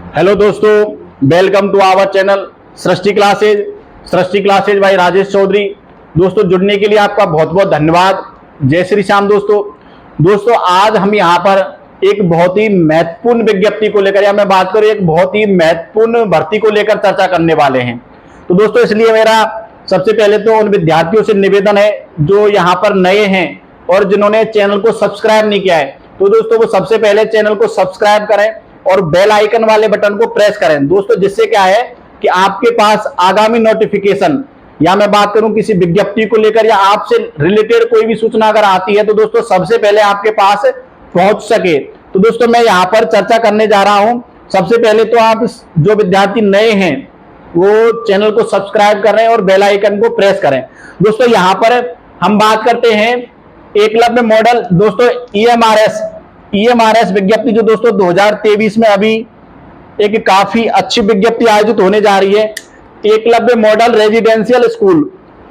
Hello दोस्तों, welcome to our channel Srishti classes by Rajesh Chaudhary. दोस्तों, जुड़ने के लिए आपका बहुत बहुत धन्यवाद। जय श्री श्याम। दोस्तों आज हम यहाँ पर एक बहुत ही महत्वपूर्ण विज्ञप्ति को लेकर, या मैं बात करूँ एक बहुत ही महत्वपूर्ण भर्ती को लेकर चर्चा करने वाले हैं। तो दोस्तों इसलिए मेरा सबसे पहले तो उन विद्यार्थियों से निवेदन है जो यहाँ पर नए हैं और जिन्होंने चैनल को सब्सक्राइब नहीं किया है, तो दोस्तों वो सबसे पहले चैनल को सब्सक्राइब करें और बेल आइकन वाले बटन को प्रेस करें दोस्तों, जिससे क्या है कि आपके पास आगामी नोटिफिकेशन, या मैं बात करूं किसी विज्ञप्ति को लेकर या आपसे रिलेटेड कोई भी सूचना अगर आती है तो दोस्तों सबसे पहले आपके पास पहुंच सके। तो दोस्तों मैं यहां पर चर्चा करने जा रहा हूं। सबसे पहले तो आप जो विद्यार्थी नए हैं वो चैनल को सब्सक्राइब करें और बेल आइकन को प्रेस करें। दोस्तों यहां पर हम बात करते हैं एकलव्य मॉडल। दोस्तों ईएमआरएस विज्ञप्ति जो दोस्तों 2023 में अभी एक काफी अच्छी विज्ञप्ति आयोजित होने जा रही है, एकलव्य मॉडल रेजिडेंशियल स्कूल।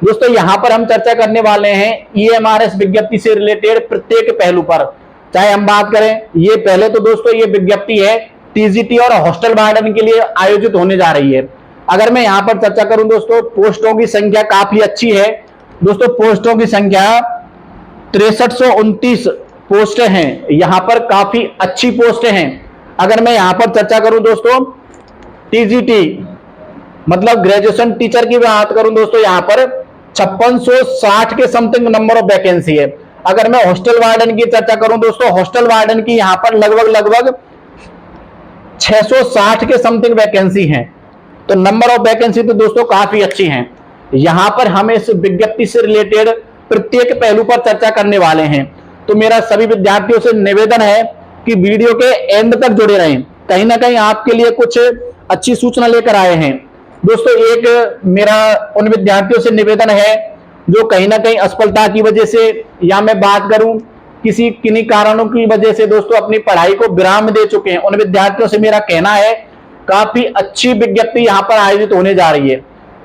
दोस्तों यहां पर हम चर्चा करने वाले हैं ईएमआरएस विज्ञप्ति से रिलेटेड प्रत्येक पहलू पर। चाहे हम बात करें, ये पहले तो दोस्तों ये विज्ञप्ति है टीजीटी और हॉस्टल वार्डन के लिए आयोजित होने जा रही है। अगर मैं यहां पर चर्चा करूं दोस्तों, पोस्टों की संख्या काफी अच्छी है। दोस्तों पोस्टों की संख्या 6329 पोस्टें हैं, यहां पर काफी अच्छी पोस्टें हैं। अगर मैं यहां पर चर्चा करूं दोस्तों टीजीटी मतलब ग्रेजुएशन टीचर की बात करूं दोस्तों, यहां पर 5660 के समथिंग नंबर ऑफ वैकेंसी है। अगर मैं हॉस्टल वार्डन की चर्चा करूं दोस्तों, हॉस्टल वार्डन की यहां पर लगभग 660 के समथिंग वैकेंसी हैं। तो नंबर ऑफ वैकेंसी तो दोस्तों काफी अच्छी हैं। यहां पर हम इस विज्ञप्ति से रिलेटेड प्रत्येक पहलू पर चर्चा करने वाले हैं। तो मेरा सभी विद्यार्थियों से निवेदन है कि वीडियो के एंड तक जुड़े रहें, कहीं ना कहीं आपके लिए कुछ अच्छी सूचना लेकर आए हैं। दोस्तों एक मेरा उन विद्यार्थियों से निवेदन है जो कहीं ना कहीं असफलता की वजह से, या मैं बात करूं किन्हीं कारणों की वजह से दोस्तों अपनी पढ़ाई को विराम दे चुके हैं, उन विद्यार्थियों से मेरा कहना है काफी अच्छी विज्ञप्ति यहां पर आयोजित होने जा रही है।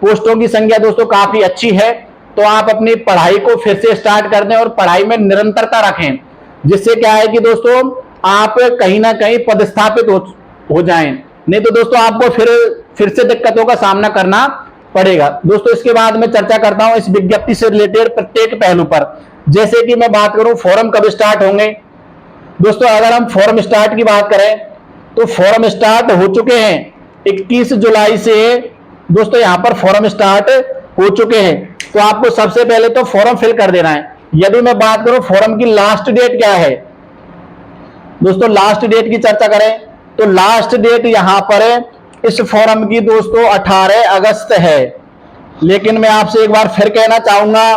पोस्टों की संख्या दोस्तों काफी अच्छी है, तो आप अपनी पढ़ाई को फिर से स्टार्ट कर दें और पढ़ाई में निरंतरता रखें, जिससे क्या है कि दोस्तों आप कहीं ना कहीं पदस्थापित हो जाएं। नहीं तो दोस्तों आपको फिर से दिक्कतों का सामना करना पड़ेगा। दोस्तों इसके बाद मैं चर्चा करता हूं इस विज्ञप्ति से रिलेटेड प्रत्येक पहलू पर। जैसे कि मैं बात करूं फॉर्म कब स्टार्ट होंगे। दोस्तों अगर हम फॉर्म स्टार्ट की बात करें तो फॉर्म स्टार्ट हो चुके हैं 21 जुलाई से। दोस्तों यहां पर फॉर्म स्टार्ट हो चुके हैं, तो आपको सबसे पहले तो फॉर्म फिल कर देना है। यदि मैं बात करूं फॉर्म की लास्ट डेट क्या है, दोस्तों लास्ट डेट की चर्चा करें तो लास्ट डेट यहां पर इस फॉर्म की दोस्तों 18 अगस्त है। लेकिन मैं आपसे एक बार फिर कहना चाहूंगा,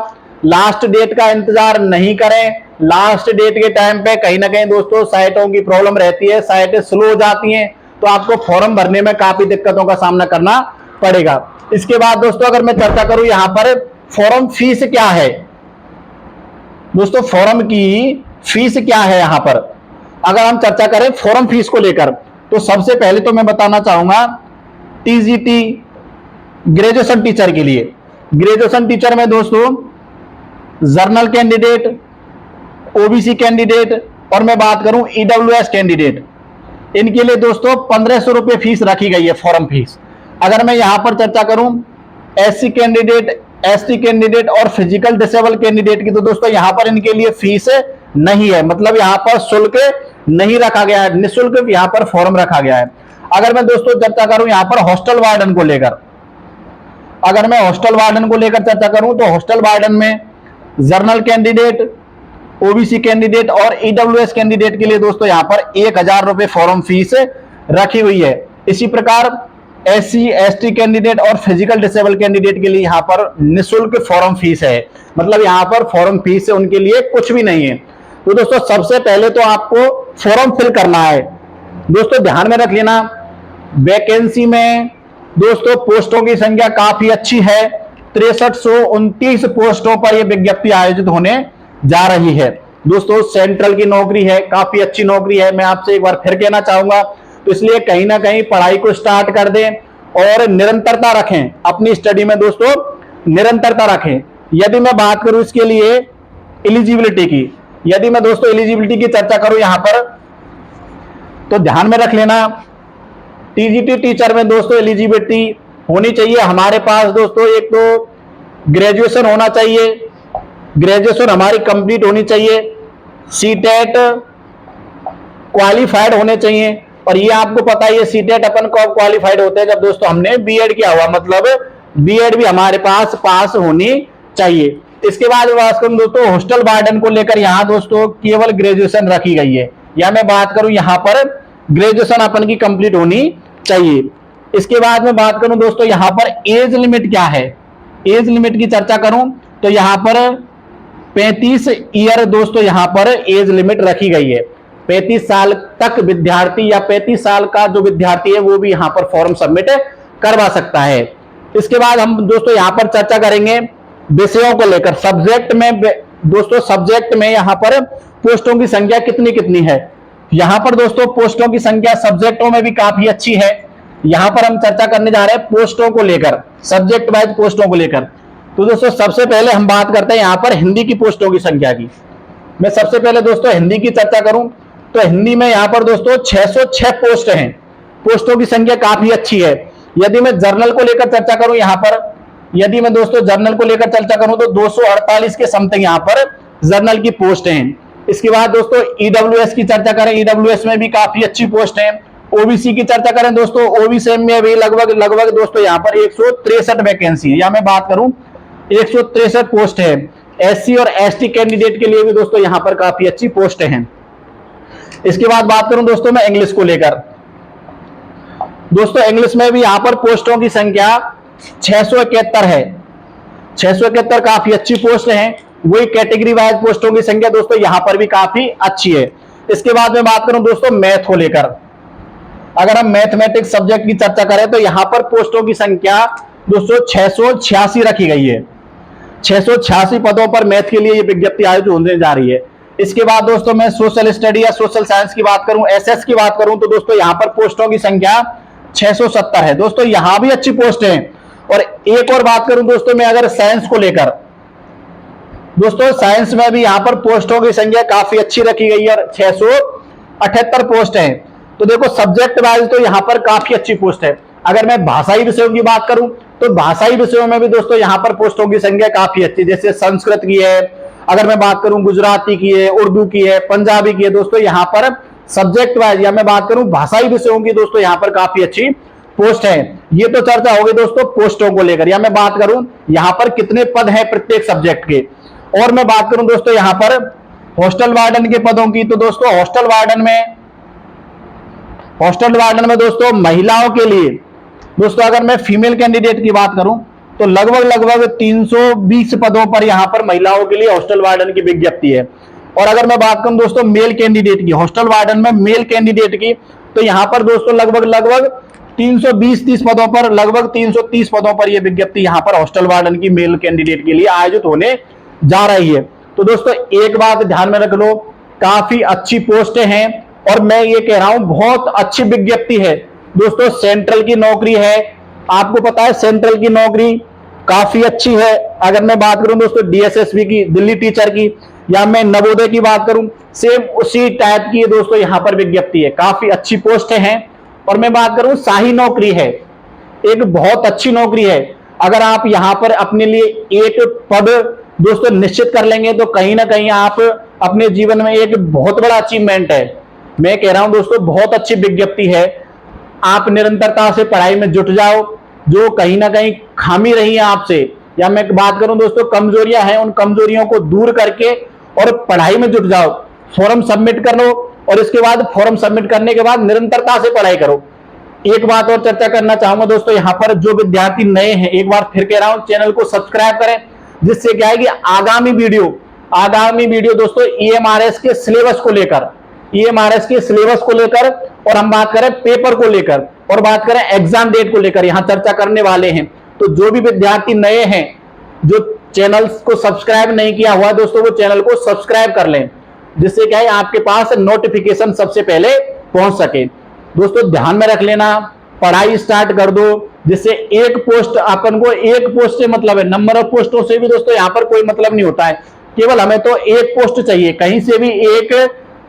लास्ट डेट का इंतजार नहीं करें। लास्ट डेट के टाइम पे कहीं ना कहीं दोस्तों साइटों की प्रॉब्लम रहती है, साइटें स्लो हो जाती हैं, तो आपको फॉर्म भरने में काफी दिक्कतों का सामना करना पड़ेगा। इसके बाद दोस्तों अगर मैं चर्चा करूं यहां पर फॉर्म फीस क्या है। दोस्तों फॉर्म की फीस क्या है यहां पर, अगर हम चर्चा करें फॉर्म फीस को लेकर, तो सबसे पहले तो मैं बताना चाहूंगा टीजीटी ग्रेजुएशन टीचर के लिए, ग्रेजुएशन टीचर में दोस्तों जर्नल कैंडिडेट, ओबीसी कैंडिडेट और मैं बात करूं ईडब्ल्यूएस कैंडिडेट, इनके लिए दोस्तों 1500 रुपए फीस रखी गई है फॉर्म फीस। अगर मैं यहां पर चर्चा करूं एससी कैंडिडेट, एसटी कैंडिडेट और फिजिकल डिसेबल कैंडिडेट की, तो दोस्तों यहां पर इनके लिए फीस नहीं है, मतलब यहां पर शुल्क नहीं रखा गया है, निःशुल्क यहां पर फॉर्म रखा गया है। अगर मैं दोस्तों चर्चा करूं यहां पर हॉस्टल वार्डन को लेकर, अगर मैं हॉस्टल वार्डन को लेकर चर्चा करूं तो हॉस्टल वार्डन में जर्नल कैंडिडेट, ओबीसी कैंडिडेट और ईडब्ल्यूएस कैंडिडेट के लिए दोस्तों यहां पर 1000 रुपए फॉर्म फीस रखी हुई है। इसी प्रकार एससी एसटी कैंडिडेट और फिजिकल डिसेबल कैंडिडेट के लिए यहां पर निःशुल्क फॉर्म फीस है, मतलब यहां पर फॉर्म फीस उनके लिए कुछ भी नहीं है। तो दोस्तों सबसे पहले तो आपको फॉर्म फिल करना है। दोस्तों ध्यान में रख लेना, वैकेंसी में दोस्तों पोस्टों की संख्या काफी अच्छी है, 6329 पोस्टों पर यह विज्ञप्ति आयोजित होने जा रही है। दोस्तों सेंट्रल की नौकरी है, काफी अच्छी नौकरी है, मैं आपसे एक बार फिर कहना चाहूंगा। तो इसलिए कहीं ना कहीं पढ़ाई को स्टार्ट कर दें और निरंतरता रखें, अपनी स्टडी में दोस्तों निरंतरता रखें। यदि मैं बात करूं इसके लिए एलिजिबिलिटी की, यदि मैं दोस्तों एलिजिबिलिटी की चर्चा करूं यहां पर, तो ध्यान में रख लेना टीजीटी टीचर में दोस्तों एलिजिबिलिटी होनी चाहिए हमारे पास दोस्तों, एक तो ग्रेजुएशन होना चाहिए, ग्रेजुएशन हमारी कंप्लीट होनी चाहिए, सीटेट क्वालिफाइड होने चाहिए। और ये आपको पता है सीटेट अपन को क्वालिफाइड होते हैं जब दोस्तों हमने बीएड किया हुआ, मतलब बीएड भी हमारे पास होनी चाहिए। इसके बाद बात करूं दोस्तों हॉस्टल वार्डन को लेकर, यहाँ दोस्तों केवल ग्रेजुएशन रखी गई है, या मैं बात करूं यहाँ पर ग्रेजुएशन अपन की कंप्लीट होनी चाहिए। इसके बाद में बात करूं दोस्तों यहाँ पर एज लिमिट क्या है, एज लिमिट की चर्चा करूं तो यहाँ पर 35 ईयर दोस्तों यहाँ पर एज लिमिट रखी गई है। 35 साल तक विद्यार्थी या 35 साल का जो विद्यार्थी है वो भी यहाँ पर फॉर्म सबमिट करवा सकता है। इसके बाद हम दोस्तों यहाँ पर चर्चा करेंगे विषयों को लेकर। सब्जेक्ट में दोस्तों, सब्जेक्ट में यहाँ पर पोस्टों की संख्या कितनी कितनी है। यहाँ पर दोस्तों पोस्टों की संख्या सब्जेक्टों में भी काफी अच्छी है। यहाँ पर हम चर्चा करने जा रहे हैं पोस्टों को लेकर, सब्जेक्ट वाइज पोस्टों को लेकर। तो दोस्तों सबसे पहले हम बात करते हैं यहाँ पर हिंदी की पोस्टों की संख्या की। मैं सबसे पहले दोस्तों हिंदी की चर्चा करूं तो हिंदी में यहाँ पर दोस्तों 606 पोस्ट हैं, पोस्टों की संख्या काफी अच्छी है। यदि मैं जर्नल को लेकर चर्चा करूं यहाँ पर, यदि मैं दोस्तों जर्नल को लेकर चर्चा करूं तो 248 के समथिंग यहाँ पर जर्नल की पोस्ट हैं। इसके बाद दोस्तों ईडब्ल्यूएस की चर्चा करें, ईडब्ल्यूएस में भी काफी अच्छी पोस्ट है। ओबीसी की चर्चा करें दोस्तों, ओबीसी में भी लगभग दोस्तों यहाँ पर 163 वैकेंसी है, या मैं बात करूं 163 पोस्ट है। एससी और एसटी कैंडिडेट के लिए भी दोस्तों यहाँ पर काफी अच्छी पोस्ट हैं। इसके बाद बात करूं दोस्तों मैं इंग्लिश को लेकर, दोस्तों इंग्लिश में भी यहाँ पर पोस्टों की संख्या 671 है। 671 काफी अच्छी पोस्ट हैं। वही कैटेगरी वाइज पोस्टों की संख्या दोस्तों यहाँ पर भी काफी अच्छी है। इसके बाद में बात करूं दोस्तों मैथ को लेकर, अगर हम मैथमेटिक्स सब्जेक्ट की चर्चा करें तो यहाँ पर पोस्टों की संख्या दोस्तों 686 रखी गई है। 686 पदों पर मैथ के लिए ये विज्ञप्ति आयोजित होने जा रही है। इसके बाद दोस्तों मैं सोशल स्टडी या सोशल साइंस की बात करूं, एसएस की बात करूं तो दोस्तों यहाँ पर पोस्टों की संख्या 670 है। दोस्तों यहाँ भी अच्छी पोस्ट है। और एक और बात करूं दोस्तों मैं अगर साइंस को लेकर, दोस्तों साइंस में भी यहाँ पर पोस्टों की संख्या काफी अच्छी रखी गई है, 678 पोस्ट है। तो देखो सब्जेक्ट वाइज तो यहाँ पर काफी अच्छी पोस्ट है। अगर मैं भाषाई विषयों की बात करूं तो भाषाई विषयों में भी दोस्तों यहाँ पर पोस्टों की संख्या काफी अच्छी, जैसे संस्कृत की है, अगर मैं बात करूं गुजराती की है, उर्दू की है, पंजाबी की है। दोस्तों यहाँ पर सब्जेक्ट वाइज या मैं बात करूं भाषाई विषयों की दोस्तों यहाँ पर काफी अच्छी पोस्ट है। ये तो चर्चा होगी दोस्तों पोस्टों को लेकर, या मैं बात करूं यहाँ पर कितने पद हैं प्रत्येक सब्जेक्ट के। और मैं बात करूं दोस्तों यहाँ पर हॉस्टल वार्डन के पदों की, तो दोस्तों हॉस्टल वार्डन में दोस्तों महिलाओं के लिए दोस्तों अगर मैं फीमेल कैंडिडेट की बात करूं तो लगभग 320 पदों पर यहां पर महिलाओं के लिए हॉस्टल वार्डन की विज्ञप्ति है। और अगर मैं बात करूं दोस्तों मेल कैंडिडेट की, हॉस्टल वार्डन में मेल कैंडिडेट की, तो यहां पर दोस्तों लगभग 320-30 पदों पर, लगभग 330 पदों पर यह विज्ञप्ति यहां पर हॉस्टल वार्डन की मेल कैंडिडेट के लिए आयोजित होने जा रही है। तो दोस्तों एक बात ध्यान में रख लो, काफी अच्छी पोस्टें हैं और मैं ये कह रहा हूं बहुत अच्छी विज्ञप्ति है दोस्तों। सेंट्रल की नौकरी है, आपको पता है सेंट्रल की नौकरी काफी अच्छी है। अगर मैं बात करूं दोस्तों डीएसएसबी की, दिल्ली टीचर की, या मैं नवोदय की बात करूं, सेम उसी टाइप की दोस्तों यहां पर विज्ञप्ति है, काफी अच्छी पोस्टें हैं। और मैं बात करूं शाही नौकरी है, एक बहुत अच्छी नौकरी है। अगर आप यहां पर अपने लिए एक पद दोस्तों निश्चित कर लेंगे तो कहीं ना कहीं आप अपने जीवन में एक बहुत बड़ा अचीवमेंट है। मैं कह रहा हूं दोस्तों बहुत अच्छी विज्ञप्ति है। आप निरंतरता से पढ़ाई में जुट जाओ, जो कहीं ना कहीं खामी रही है आपसे, या मैं बात करूं दोस्तों कमजोरियां हैं, उन कमजोरियों को दूर करके और पढ़ाई में जुट जाओ। फॉर्म सबमिट कर लो और इसके बाद फॉर्म सबमिट करने के बाद निरंतरता से पढ़ाई करो। एक बात और चर्चा करना चाहूंगा दोस्तों, यहाँ पर जो विद्यार्थी नए हैं, एक बार फिर कह रहा हूं चैनल को सब्सक्राइब करें, जिससे क्या है कि आगामी वीडियो दोस्तों ईएमआरएस के सिलेबस को लेकर, और हम बात करें पेपर को लेकर, और बात करें एग्जाम डेट को लेकर यहां चर्चा करने वाले हैं। तो जो भी विद्यार्थी नए हैं, जो चैनल को सब्सक्राइब नहीं किया हुआ दोस्तों, वो चैनल को सब्सक्राइब कर लें, जिससे क्या है आपके पास नोटिफिकेशन सबसे पहले पहुंच सके। दोस्तों ध्यान में रख लेना, पढ़ाई स्टार्ट कर दो, जिससे एक पोस्ट अपन को, एक पोस्ट से मतलब है, नंबर ऑफ पोस्टों से भी दोस्तों यहाँ पर कोई मतलब नहीं होता है। केवल हमें तो एक पोस्ट चाहिए, कहीं से भी एक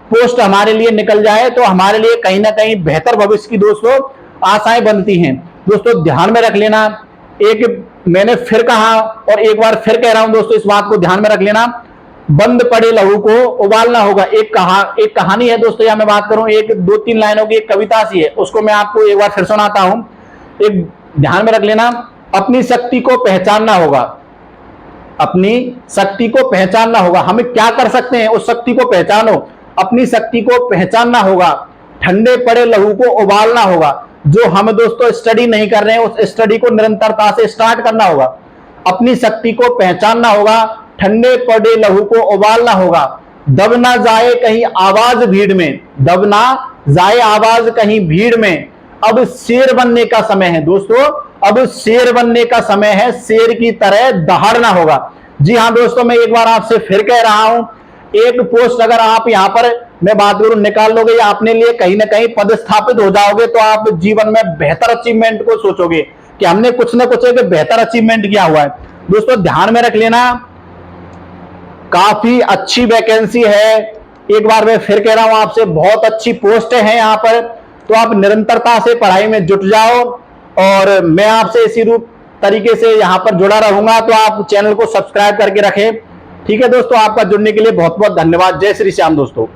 पोस्ट हमारे लिए निकल जाए तो हमारे लिए कहीं ना कहीं बेहतर भविष्य की दोस्तों आशाएं बनती हैं। दोस्तों ध्यान में रख लेना, एक मैंने फिर कहा और एक बार फिर कह रहा हूं दोस्तों, इस बात को ध्यान में रख लेना, बंद पड़े लहू को उबालना होगा। एक कहानी है दोस्तों, या मैं बात करूं एक 2-3 लाइनों की एक कविता सी है, उसको मैं आपको एक बार फिर सुनाता हूं। एक ध्यान में रख लेना, अपनी शक्ति को पहचानना होगा, अपनी शक्ति को पहचानना होगा। हमें क्या कर सकते हैं, उस शक्ति को पहचानो, अपनी शक्ति को पहचानना होगा, ठंडे पड़े लहू को उबालना होगा। जो हम दोस्तों स्टडी नहीं कर रहे हैं, उस स्टडी को निरंतरता से स्टार्ट करना होगा। अपनी शक्ति को पहचानना होगा, ठंडे पड़े लहू को उबालना होगा। दब ना जाए कहीं आवाज भीड़ में, दब ना जाए आवाज कहीं भीड़ में, अब शेर बनने का समय है दोस्तों, अब शेर बनने का समय है, शेर की तरह दहाड़ना होगा। जी हां दोस्तों, मैं एक बार आपसे फिर कह रहा हूं, एक पोस्ट अगर आप यहां पर मैं बात करूं निकाल लोगे या अपने लिए कहीं ना कहीं पदस्थापित हो जाओगे, तो आप जीवन में बेहतर अचीवमेंट को सोचोगे कि हमने कुछ ना कुछ एक बेहतर अचीवमेंट किया हुआ है। दोस्तों ध्यान में रख लेना, काफी अच्छी वैकेंसी है, एक बार मैं फिर कह रहा हूं आपसे, बहुत अच्छी पोस्ट है यहां पर। तो आप निरंतरता से पढ़ाई में जुट जाओ और मैं आपसे इसी रूप तरीके से यहां पर जुड़ा रहूंगा। तो आप चैनल को सब्सक्राइब करके रखें। ठीक है दोस्तों, आपका जुड़ने के लिए बहुत बहुत धन्यवाद। जय श्री श्याम दोस्तों।